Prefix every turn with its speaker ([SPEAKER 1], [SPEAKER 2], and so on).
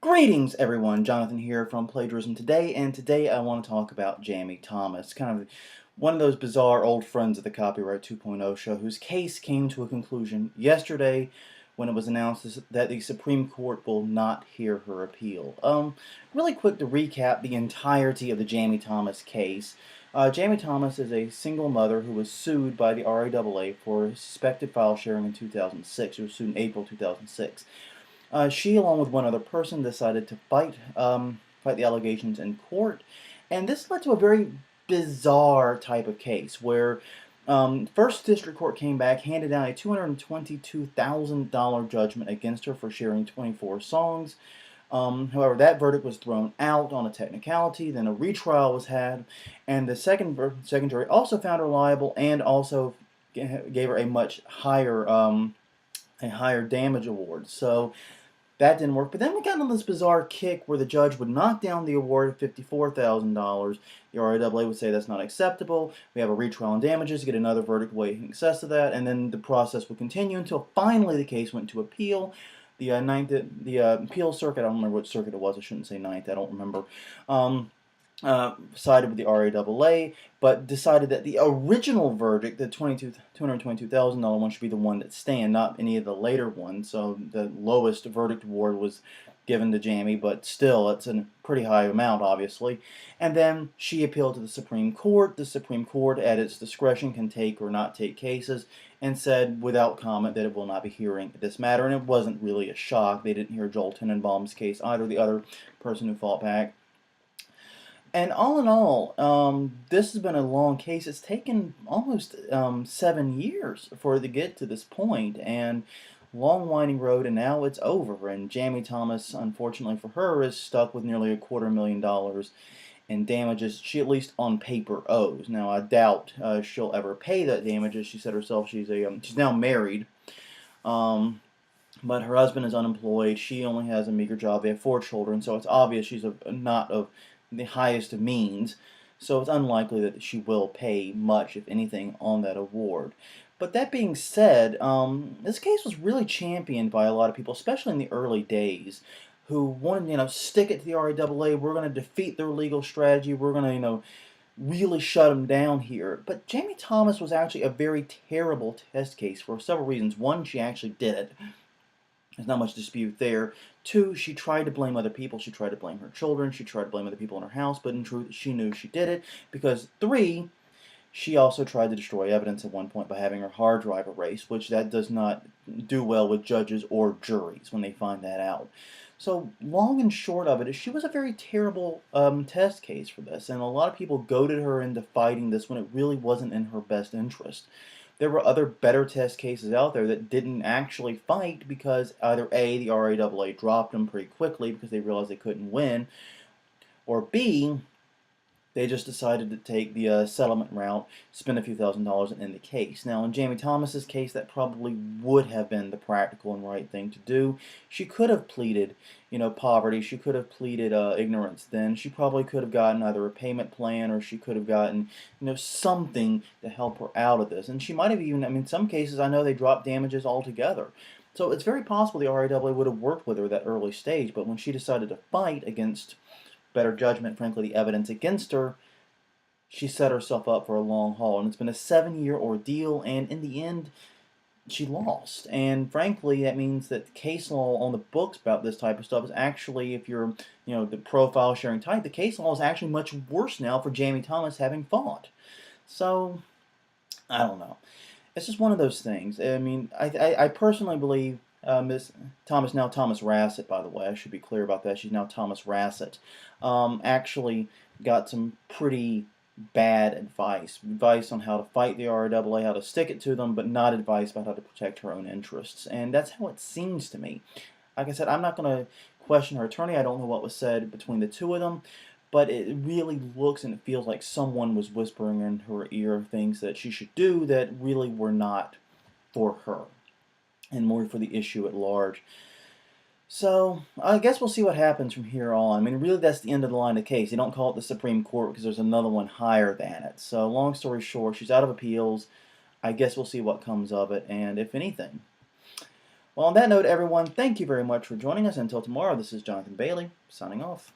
[SPEAKER 1] Greetings, everyone. Jonathan here from Plagiarism Today, and today I want to talk about Jammie Thomas, kind of one of those bizarre old friends of the Copyright 2.0 show whose case came to a conclusion yesterday when it was announced that the Supreme Court will not hear her appeal. Really quick to recap the entirety of the Jammie Thomas case. Jammie Thomas is a single mother who was sued by the RIAA for suspected file sharing in 2006. She was sued in April 2006. She, along with one other person, decided to fight the allegations in court, and this led to a very bizarre type of case where First District Court came back, handed down a $222,000 judgment against her for sharing 24 songs. However, that verdict was thrown out on a technicality. Then a retrial was had, and the second jury also found her liable and also gave her a much higher damage award. So that didn't work. But then we got on this bizarre kick where the judge would knock down the award of $54,000. The RIAA would say that's not acceptable. We have a retrial on damages, get another verdict way in excess of that, and then the process would continue until finally the case went to appeal. The appeal circuit, I don't remember what circuit it was. I shouldn't say ninth. I don't remember. Sided with the RIAA, but decided that the original verdict, the $222,000 one, should be the one that stand, not any of the later ones. So the lowest verdict award was given to Jammie, but still, it's a pretty high amount, obviously. And then she appealed to the Supreme Court. The Supreme Court, at its discretion, can take or not take cases, and said without comment that it will not be hearing this matter. And it wasn't really a shock. They didn't hear Joel Tenenbaum's case either, the other person who fought back. And all in all, this has been a long case. It's taken almost 7 years for it to get to this point, and long winding road, and now it's over. And Jammie Thomas, unfortunately for her, is stuck with nearly $250,000 in damages she at least on paper owes. Now I doubt she'll ever pay that damages. She said herself she's now married. But her husband is unemployed. She only has a meager job. They have 4 children, so it's obvious she's not of the highest of means, so it's unlikely that she will pay much, if anything, on that award. But that being said, this case was really championed by a lot of people, especially in the early days, who wanted, stick it to the RIAA. We're going to defeat their legal strategy. We're going to, really shut them down here. But Jammie Thomas was actually a very terrible test case for several reasons. One, she actually did it. There's not much dispute there. 2, she tried to blame other people. She tried to blame her children. She tried to blame other people in her house, but in truth, she knew she did it. Because 3, she also tried to destroy evidence at one point by having her hard drive erased, which that does not do well with judges or juries when they find that out. So long and short of it is she was a very terrible test case for this, and a lot of people goaded her into fighting this when it really wasn't in her best interest. There were other better test cases out there that didn't actually fight because either A, the RIAA dropped them pretty quickly because they realized they couldn't win, or B, they just decided to take the settlement route, spend a few $1,000s, and end the case. Now, in Jammie Thomas's case, that probably would have been the practical and right thing to do. She could have pleaded, poverty. She could have pleaded ignorance. Then she probably could have gotten either a payment plan, or she could have gotten, something to help her out of this. And she might have even, in some cases, I know they dropped damages altogether. So it's very possible the RIAA would have worked with her at that early stage. But when she decided to fight against better judgment, frankly, the evidence against her, she set herself up for a long haul. And it's been a 7-year ordeal, and in the end, she lost. And frankly, that means that case law on the books about this type of stuff is actually, if you're, the profile sharing type, the case law is actually much worse now for Jammie Thomas having fought. So, I don't know. It's just one of those things. I personally believe Miss Thomas, now Thomas-Rasset, by the way, I should be clear about that. She's now Thomas-Rasset. Actually got some pretty bad advice on how to fight the RIAA, how to stick it to them, but not advice about how to protect her own interests. And that's how it seems to me. Like I said, I'm not going to question her attorney. I don't know what was said between the two of them, but it really looks and it feels like someone was whispering in her ear things that she should do that really were not for her, and more for the issue at large. So, I guess we'll see what happens from here on. Really, that's the end of the line of the case. They don't call it the Supreme Court because there's another one higher than it. So, long story short, she's out of appeals. I guess we'll see what comes of it, and if anything. Well, on that note, everyone, thank you very much for joining us. Until tomorrow, this is Jonathan Bailey, signing off.